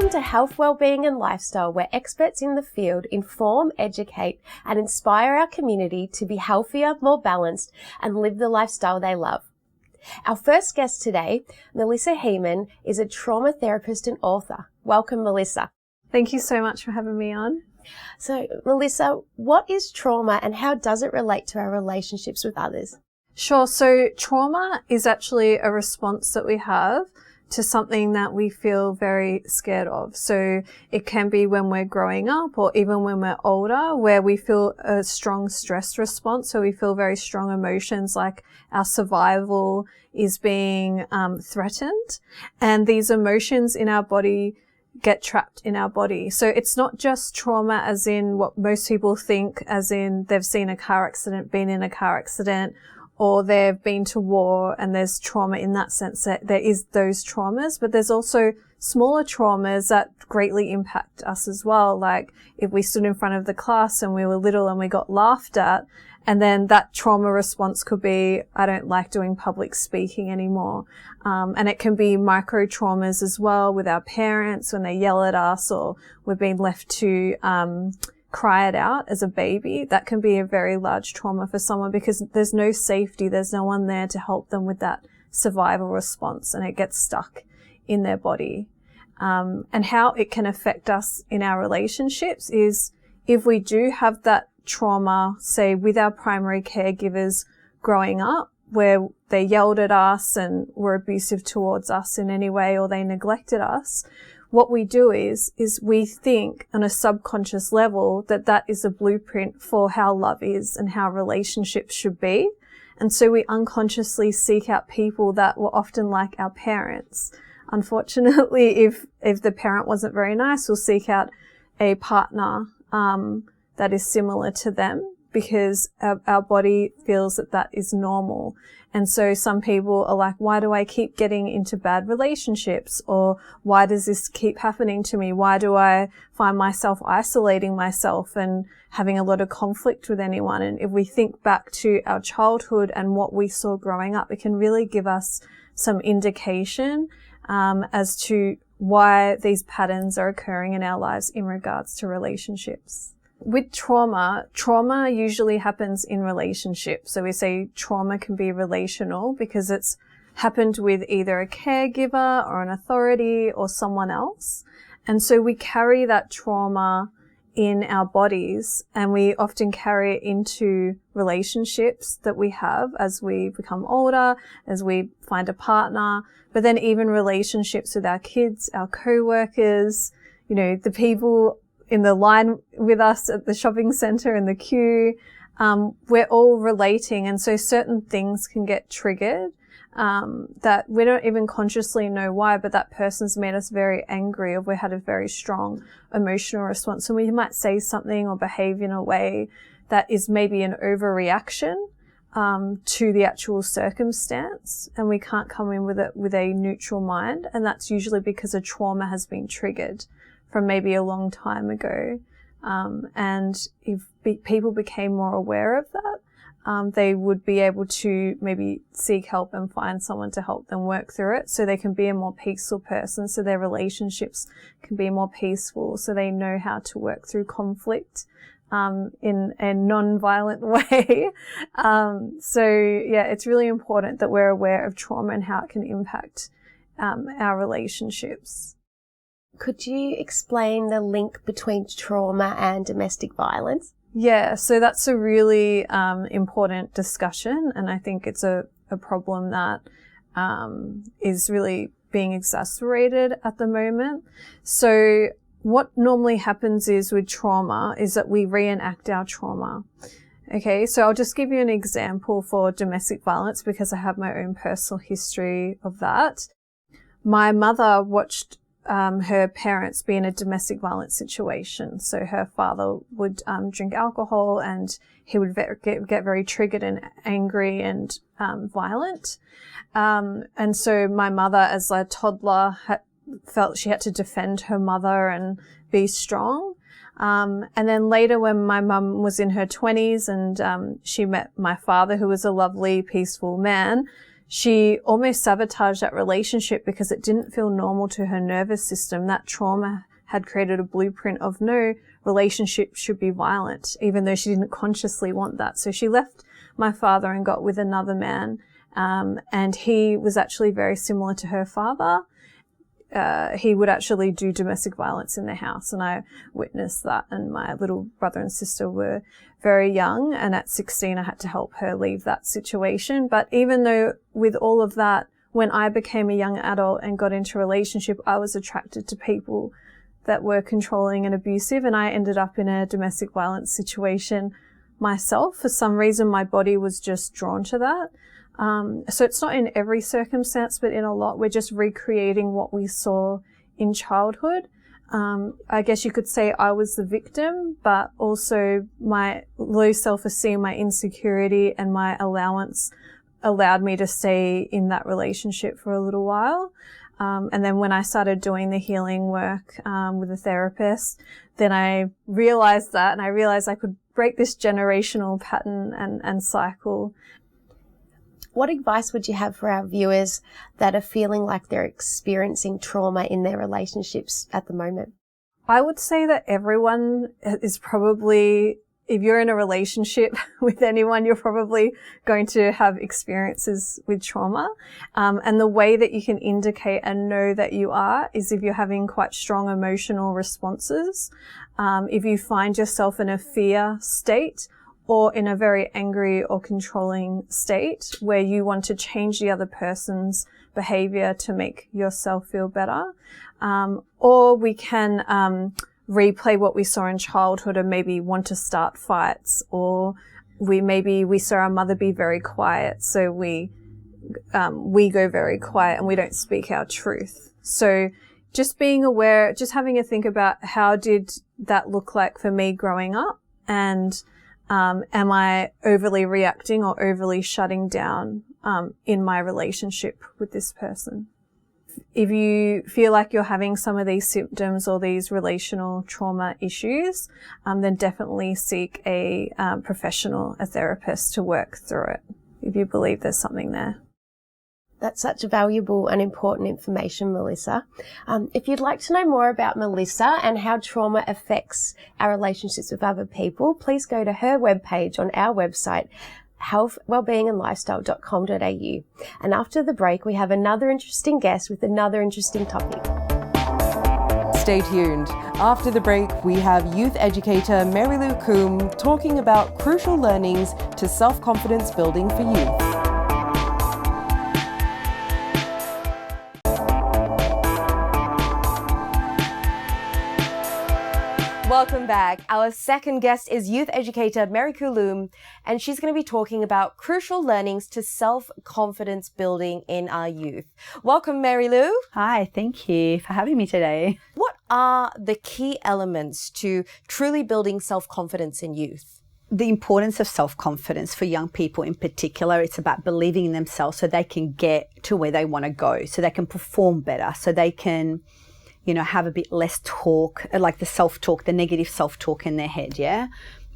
Welcome to Health, Wellbeing and Lifestyle, where experts in the field inform, educate and inspire our community to be healthier, more balanced and live the lifestyle they love. Our first guest today, Melissa Hiemann, is a trauma therapist and author. Welcome, Melissa. Thank you so much for having me on. So, Melissa, what is trauma and how does it relate to our relationships with others? Sure. So trauma is actually a response that we have to something that we feel very scared of. So it can be when we're growing up or even when we're older, where we feel a strong stress response. So we feel very strong emotions, like our survival is being threatened. And these emotions in our body get trapped in our body. So it's not just trauma as in what most people think, as in they've seen a car accident, been in a car accident, or they've been to war and there's trauma in that sense. That there is those traumas, but there's also smaller traumas that greatly impact us as well. Like if we stood in front of the class and we were little and we got laughed at, and then that trauma response could be, I don't like doing public speaking anymore. And it can be micro traumas as well with our parents when they yell at us, or we've been left to cry it out as a baby. That can be a very large trauma for someone because there's no safety. There's no one there to help them with that survival response, and it gets stuck in their body. And how it can affect us in our relationships is if we do have that trauma, say with our primary caregivers growing up, where they yelled at us and were abusive towards us in any way, or they neglected us, what we do is we think on a subconscious level that that is a blueprint for how love is and how relationships should be. And so we unconsciously seek out people that were often like our parents. Unfortunately, if the parent wasn't very nice, we'll seek out a partner that is similar to them, because our body feels that that is normal. And so some people are like, why do I keep getting into bad relationships? Or why does this keep happening to me? Why do I find myself isolating myself and having a lot of conflict with anyone? And if we think back to our childhood and what we saw growing up, it can really give us some indication as to why these patterns are occurring in our lives in regards to relationships. With trauma usually happens in relationships. So we say trauma can be relational because it's happened with either a caregiver or an authority or someone else. And so we carry that trauma in our bodies, and we often carry it into relationships that we have as we become older, as we find a partner, but then even relationships with our kids, our co-workers, the people in the line with us at the shopping centre in the queue. We're all relating, and so certain things can get triggered that we don't even consciously know why, but that person's made us very angry, or we had a very strong emotional response. So we might say something or behave in a way that is maybe an overreaction to the actual circumstance, and we can't come in with it with a neutral mind, and that's usually because a trauma has been triggered from maybe a long time ago. And if people became more aware of that, they would be able to maybe seek help and find someone to help them work through it, so they can be a more peaceful person, so their relationships can be more peaceful, so they know how to work through conflict in a non-violent way. So yeah, it's really important that we're aware of trauma and how it can impact our relationships. Could you explain the link between trauma and domestic violence? Yeah, so that's a really important discussion, and I think it's a problem that is really being exacerbated at the moment. So what normally happens is with trauma is that we reenact our trauma. Okay, so I'll just give you an example for domestic violence because I have my own personal history of that. My mother watched her parents be in a domestic violence situation. So her father would drink alcohol, and he would get very triggered and angry and violent. And so my mother, as a toddler, felt she had to defend her mother and be strong. And then later, when my mum was in her 20s and she met my father, who was a lovely, peaceful man, she almost sabotaged that relationship because it didn't feel normal to her nervous system. That trauma had created a blueprint of no relationship should be violent, even though she didn't consciously want that. So she left my father and got with another man. And he was actually very similar to her father. He would actually do domestic violence in their house, and I witnessed that. And my little brother and sister were very young, and at 16 I had to help her leave that situation. But even though with all of that, when I became a young adult and got into a relationship, I was attracted to people that were controlling and abusive, and I ended up in a domestic violence situation myself. For some reason, my body was just drawn to that. So it's not in every circumstance, but in a lot, we're just recreating what we saw in childhood. I guess you could say I was the victim, but also my low self-esteem, my insecurity, and my allowance allowed me to stay in that relationship for a little while. And then when I started doing the healing work with a therapist, then I realized that, and I realized I could break this generational pattern and cycle. What advice would you have for our viewers that are feeling like they're experiencing trauma in their relationships at the moment? I would say that everyone is probably, if you're in a relationship with anyone, you're probably going to have experiences with trauma. And the way that you can indicate and know that you are is if you're having quite strong emotional responses. If you find yourself in a fear state, or in a very angry or controlling state where you want to change the other person's behavior to make yourself feel better. Or we can replay what we saw in childhood and maybe want to start fights, or we saw our mother be very quiet, so we go very quiet and we don't speak our truth. So just being aware, just having a think about how did that look like for me growing up, and am I overly reacting or overly shutting down in my relationship with this person? If you feel like you're having some of these symptoms or these relational trauma issues, then definitely seek a professional, a therapist, to work through it if you believe there's something there. That's such valuable and important information, Melissa. If you'd like to know more about Melissa and how trauma affects our relationships with other people, please go to her webpage on our website, wellbeingandlifestyle.com.au. And after the break, we have another interesting guest with another interesting topic. Stay tuned. After the break, we have youth educator Marilou Coombe talking about crucial learnings to self-confidence building for youth. Welcome back. Our second guest is youth educator Marilou Coombe, and she's going to be talking about crucial learnings to self-confidence building in our youth. Welcome, Marilou. Hi, thank you for having me today. What are the key elements to truly building self-confidence in youth? The importance of self-confidence for young people in particular, it's about believing in themselves so they can get to where they want to go, so they can perform better, so they can have a bit less talk, like the self-talk, the negative self-talk in their head, yeah?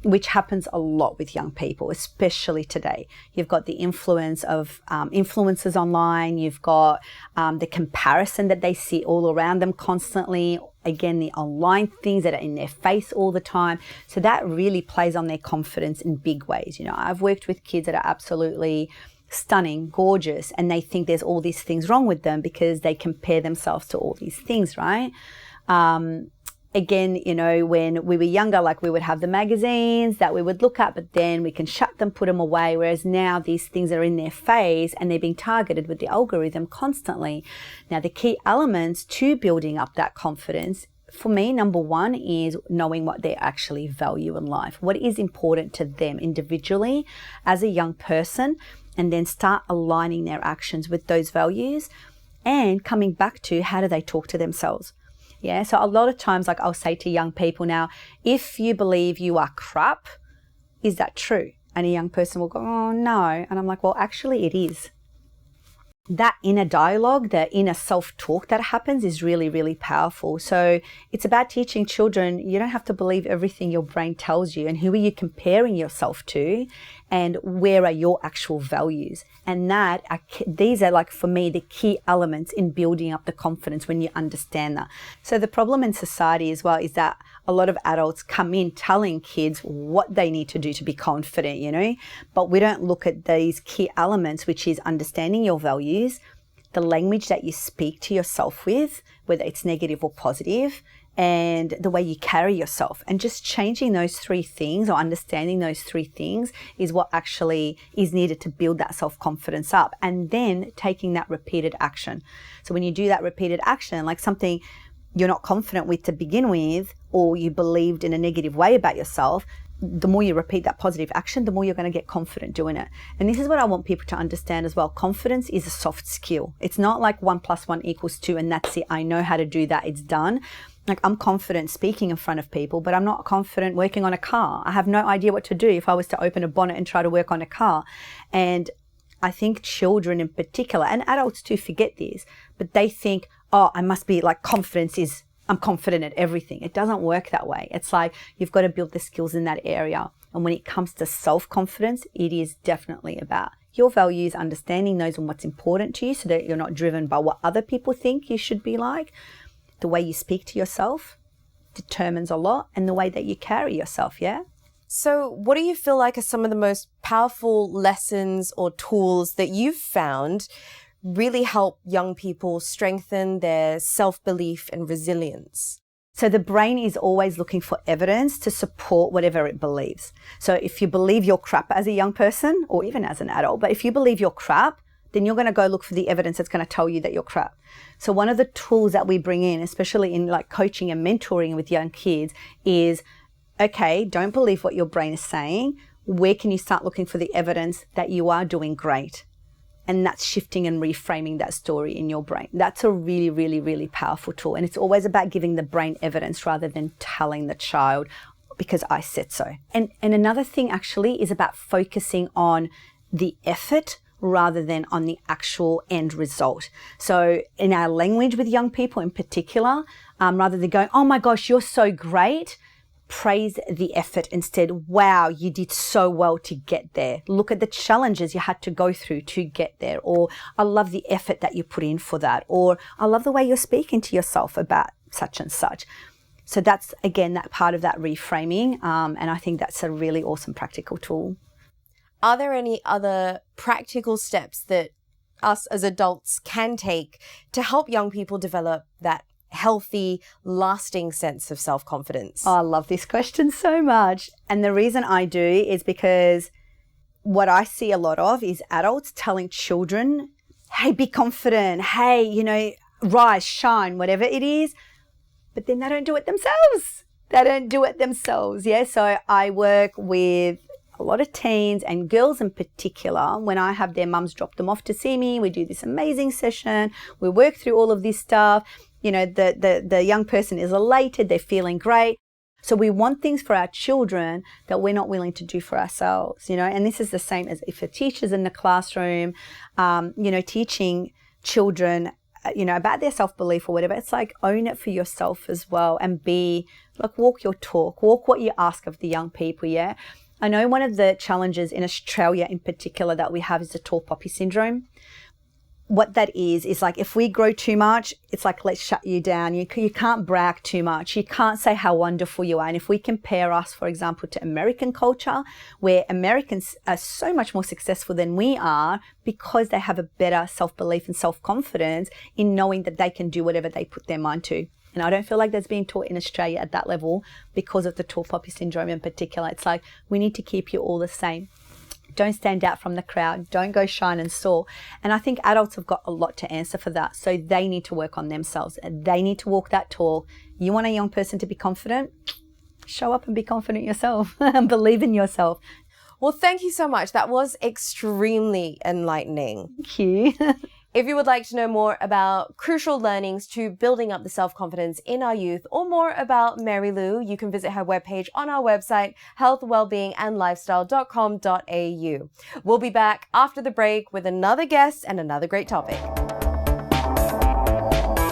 Which happens a lot with young people, especially today. You've got the influence of influencers online. You've got the comparison that they see all around them constantly. Again, the online things that are in their face all the time. So that really plays on their confidence in big ways. I've worked with kids that are absolutely stunning, gorgeous, and they think there's all these things wrong with them because they compare themselves to all these things, right? Again, when we were younger, like we would have the magazines that we would look at, but then we can shut them, put them away. Whereas now these things are in their face and they're being targeted with the algorithm constantly. Now, the key elements to building up that confidence, for me, number one is knowing what they actually value in life. What is important to them individually as a young person, and then start aligning their actions with those values and coming back to how do they talk to themselves. Yeah, so a lot of times, like I'll say to young people now, if you believe you are crap, is that true? And a young person will go, oh no. And I'm like, well, actually it is. That inner dialogue, that inner self-talk that happens is really, really powerful. So it's about teaching children, you don't have to believe everything your brain tells you, and who are you comparing yourself to, and where are your actual values. And these are, like, for me, the key elements in building up the confidence when you understand that. So the problem in society as well is that a lot of adults come in telling kids what they need to do to be confident, but we don't look at these key elements, which is understanding your values, the language that you speak to yourself with, whether it's negative or positive, and the way you carry yourself. And just changing those 3 things, or understanding those 3 things, is what actually is needed to build that self-confidence up. And then taking that repeated action. So when you do that repeated action, like something you're not confident with to begin with, or you believed in a negative way about yourself, the more you repeat that positive action, the more you're going to get confident doing it. And this is what I want people to understand as well. Confidence is a soft skill. It's not like 1 + 1 = 2 and that's it. I know how to do that. It's done. Like, I'm confident speaking in front of people, but I'm not confident working on a car. I have no idea what to do if I was to open a bonnet and try to work on a car. And I think children in particular, and adults too, forget this, but they think, oh, I must be like, I'm confident at everything. It doesn't work that way. It's like, you've got to build the skills in that area. And when it comes to self-confidence, it is definitely about your values, understanding those and what's important to you, so that you're not driven by what other people think you should be like. The way you speak to yourself determines a lot, and the way that you carry yourself, yeah? So what do you feel like are some of the most powerful lessons or tools that you've found really help young people strengthen their self-belief and resilience? So the brain is always looking for evidence to support whatever it believes. So if you believe you're crap as a young person, or even as an adult, but if you believe you're crap, then you're going to go look for the evidence that's going to tell you that you're crap. So one of the tools that we bring in, especially in like coaching and mentoring with young kids, is, okay, don't believe what your brain is saying. Where can you start looking for the evidence that you are doing great? And that's shifting and reframing that story in your brain. That's a really, really, really powerful tool. And it's always about giving the brain evidence rather than telling the child, because I said so. And another thing actually is about focusing on the effort rather than on the actual end result. So in our language with young people in particular, rather than going, oh my gosh, you're so great, praise the effort instead. Wow, you did so well to get there. Look at the challenges you had to go through to get there. Or I love the effort that you put in for that. Or I love the way you're speaking to yourself about such and such. So that's, again, that part of that reframing. And I think that's a really awesome practical tool. Are there any other practical steps that us as adults can take to help young people develop that healthy, lasting sense of self-confidence? Oh, I love this question so much. And the reason I do is because what I see a lot of is adults telling children, hey, be confident. Hey, rise, shine, whatever it is. But then they don't do it themselves. Yeah. So I work with a lot of teens and girls in particular. When I have their mums drop them off to see me, we do this amazing session. We work through all of this stuff. The young person is elated. They're feeling great. So we want things for our children that we're not willing to do for ourselves, and this is the same as if a teacher's in the classroom, teaching children, about their self-belief or whatever. It's like, own it for yourself as well, and be like, walk your talk, walk what you ask of the young people. Yeah. I know one of the challenges in Australia in particular that we have is the tall poppy syndrome. What that is like, if we grow too much, it's like, let's shut you down. You can't brag too much. You can't say how wonderful you are. And if we compare us, for example, to American culture, where Americans are so much more successful than we are because they have a better self-belief and self-confidence in knowing that they can do whatever they put their mind to. And I don't feel like that's being taught in Australia at that level because of the tall poppy syndrome in particular. It's like, we need to keep you all the same. Don't stand out from the crowd. Don't go shine and soar. And I think adults have got a lot to answer for that. So they need to work on themselves. They need to walk that talk. You want a young person to be confident? Show up and be confident yourself and believe in yourself. Well, thank you so much. That was extremely enlightening. Thank you. If you would like to know more about crucial learnings to building up the self-confidence in our youth, or more about Marilou, you can visit her webpage on our website, healthwellbeingandlifestyle.com.au. We'll be back after the break with another guest and another great topic.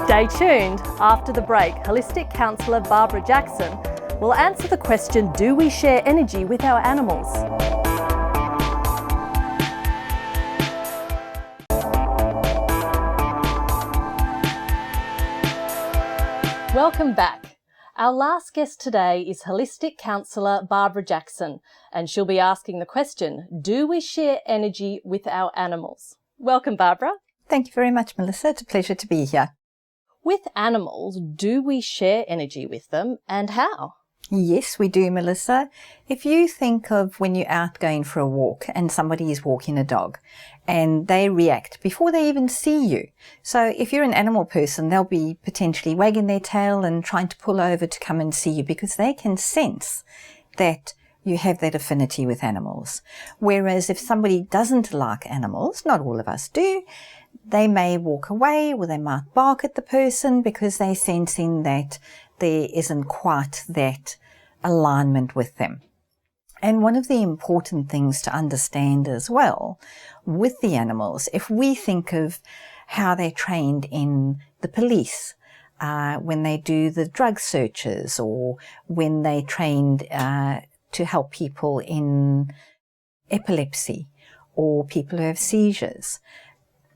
Stay tuned. After the break, holistic counsellor Barbara Jackson will answer the question, do we share energy with our animals? Welcome back. Our last guest today is holistic counsellor Barbara Jackson, and she'll be asking the question, do we share energy with our animals? Welcome, Barbara. Thank you very much, Melissa. It's a pleasure to be here. With animals, do we share energy with them, and how? Yes, we do, Melissa. If you think of when you're out going for a walk and somebody is walking a dog and they react before they even see you. So if you're an animal person, they'll be potentially wagging their tail and trying to pull over to come and see you because they can sense that you have that affinity with animals. Whereas if somebody doesn't like animals, not all of us do, they may walk away or they might bark at the person because they're sensing that there isn't quite that alignment with them. And one of the important things to understand as well with the animals, if we think of how they're trained in the police, when they do the drug searches or when they trained to help people in epilepsy or people who have seizures,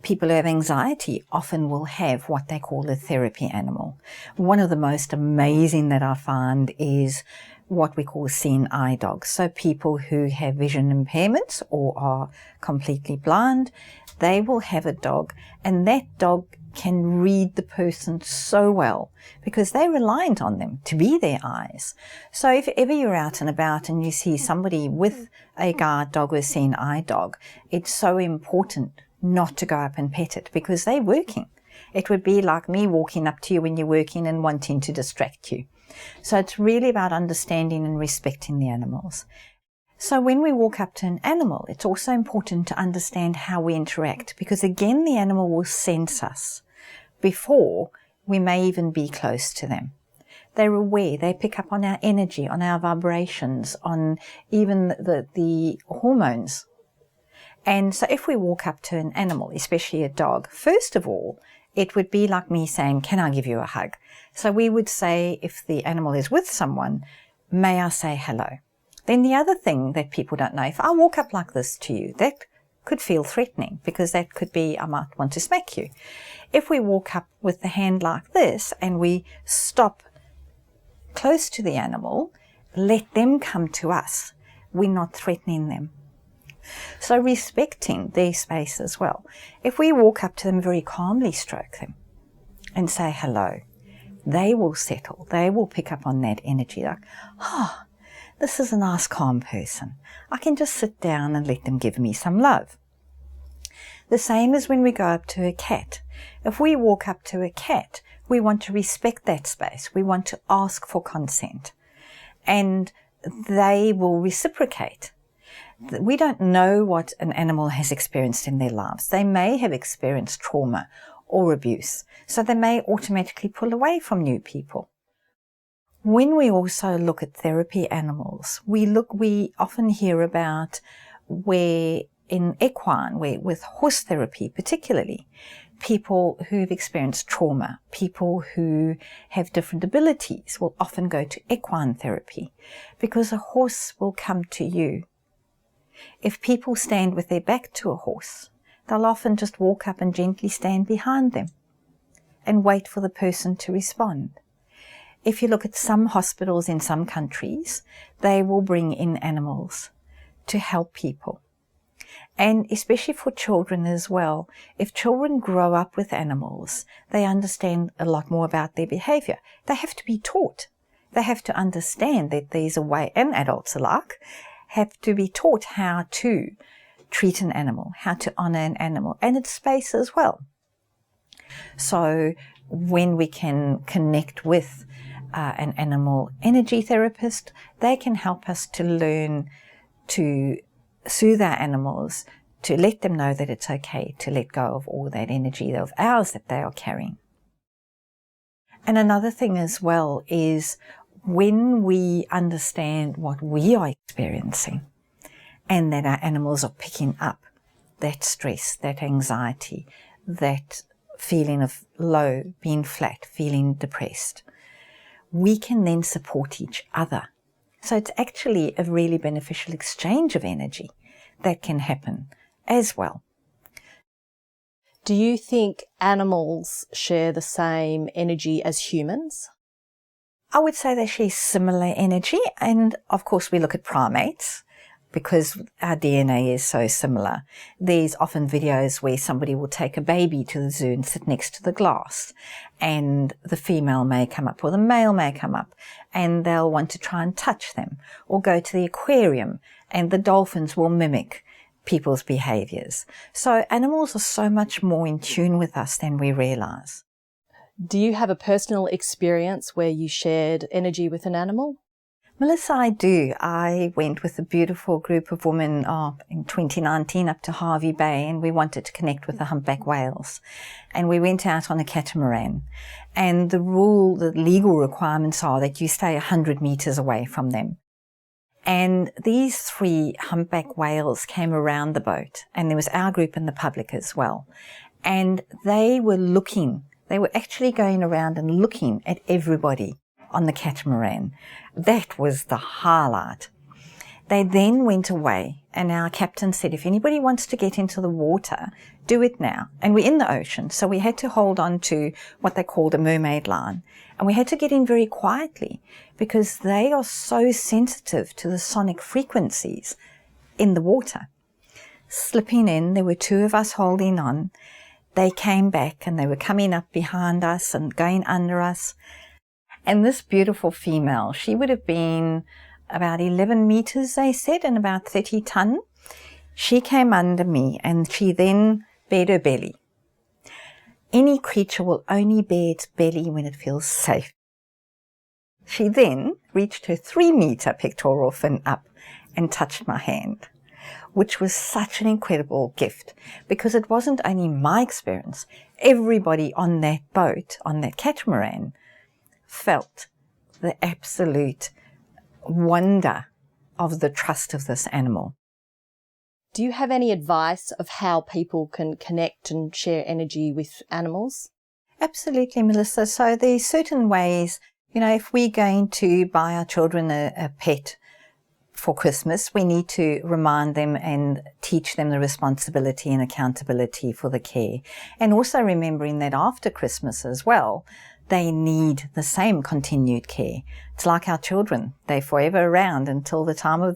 people who have anxiety often will have what they call a therapy animal. One of the most amazing that I find is what we call seeing eye dogs. So people who have vision impairments or are completely blind, they will have a dog, and that dog can read the person so well because they're reliant on them to be their eyes. So if ever you're out and about and you see somebody with a guard dog or a seeing eye dog, it's so important not to go up and pet it because they're working. It would be like me walking up to you when you're working and wanting to distract you. So it's really about understanding and respecting the animals. So when we walk up to an animal, it's also important to understand how we interact because again, the animal will sense us before we may even be close to them. They're aware, they pick up on our energy, on our vibrations, on even the hormones. And so if we walk up to an animal, especially a dog, first of all, it would be like me saying, can I give you a hug? So we would say, if the animal is with someone, may I say hello? Then the other thing that people don't know, if I walk up like this to you, that could feel threatening because that could be, I might want to smack you. If we walk up with the hand like this and we stop close to the animal, let them come to us. We're not threatening them. So respecting their space as well. If we walk up to them, very calmly stroke them and say hello, they will settle. They will pick up on that energy like, oh, this is a nice calm person. I can just sit down and let them give me some love. The same as when we go up to a cat. If we walk up to a cat, we want to respect that space. We want to ask for consent and they will reciprocate. We don't know what an animal has experienced in their lives. They may have experienced trauma or abuse, so they may automatically pull away from new people. When we also look at therapy animals, we often hear about where in equine, with horse therapy particularly, people who've experienced trauma, people who have different abilities will often go to equine therapy because a horse will come to you. If people stand with their back to a horse, they'll often just walk up and gently stand behind them and wait for the person to respond. If you look at some hospitals in some countries, they will bring in animals to help people. And especially for children as well, if children grow up with animals, they understand a lot more about their behavior. They have to be taught. They have to understand that there's a way, and adults alike, have to be taught how to treat an animal, how to honor an animal, and its space as well. So when we can connect with an animal energy therapist, they can help us to learn to soothe our animals, to let them know that it's okay to let go of all that energy of ours that they are carrying. And another thing as well is when we understand what we are experiencing and that our animals are picking up that stress, that anxiety, that feeling of low, being flat, feeling depressed, we can then support each other. So it's actually a really beneficial exchange of energy that can happen as well. Do you think animals share the same energy as humans? I would say they share similar energy, and of course we look at primates because our DNA is so similar. There's often videos where somebody will take a baby to the zoo and sit next to the glass, and the female may come up or the male may come up, and they'll want to try and touch them, or go to the aquarium and the dolphins will mimic people's behaviors. So animals are so much more in tune with us than we realize. Do you have a personal experience where you shared energy with an animal? Melissa, I do. I went with a beautiful group of women in 2019 up to Hervey Bay, and we wanted to connect with the humpback whales. And we went out on a catamaran. And the legal requirements are that you stay 100 meters away from them. And these 3 humpback whales came around the boat, and there was our group and the public as well. And they were actually going around and looking at everybody on the catamaran. That was the highlight. They then went away, and our captain said, if anybody wants to get into the water, do it now. And we're in the ocean, so we had to hold on to what they called a mermaid line. And we had to get in very quietly because they are so sensitive to the sonic frequencies in the water. Slipping in, there were 2 of us holding on. They came back and they were coming up behind us and going under us. And this beautiful female, she would have been about 11 meters, they said, and about 30 ton. She came under me and she then bared her belly. Any creature will only bare its belly when it feels safe. She then reached her 3-meter pectoral fin up and touched my hand, which was such an incredible gift because it wasn't only my experience. Everybody on that boat, on that catamaran, felt the absolute wonder of the trust of this animal. Do you have any advice of how people can connect and share energy with animals? Absolutely, Melissa. So there's certain ways, if we're going to buy our children a pet for Christmas, we need to remind them and teach them the responsibility and accountability for the care. And also remembering that after Christmas as well, they need the same continued care. It's like our children. They're forever around until the time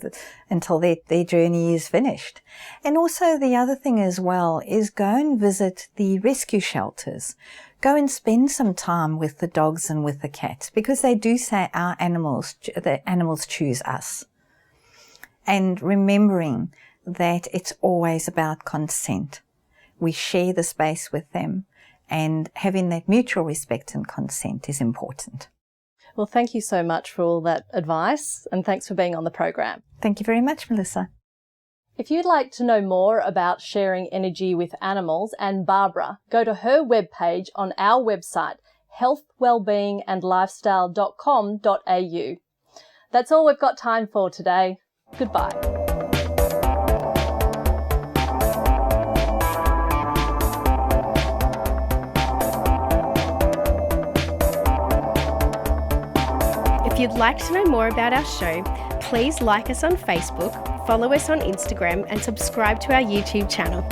until their journey is finished. And also the other thing as well is go and visit the rescue shelters. Go and spend some time with the dogs and with the cats, because they do say the animals choose us. And remembering that it's always about consent. We share the space with them, and having that mutual respect and consent is important. Well, thank you so much for all that advice, and thanks for being on the program. Thank you very much, Melissa. If you'd like to know more about sharing energy with animals and Barbara, go to her webpage on our website, healthwellbeingandlifestyle.com.au. That's all we've got time for today. Goodbye. If you'd like to know more about our show, please like us on Facebook, follow us on Instagram, and subscribe to our YouTube channel.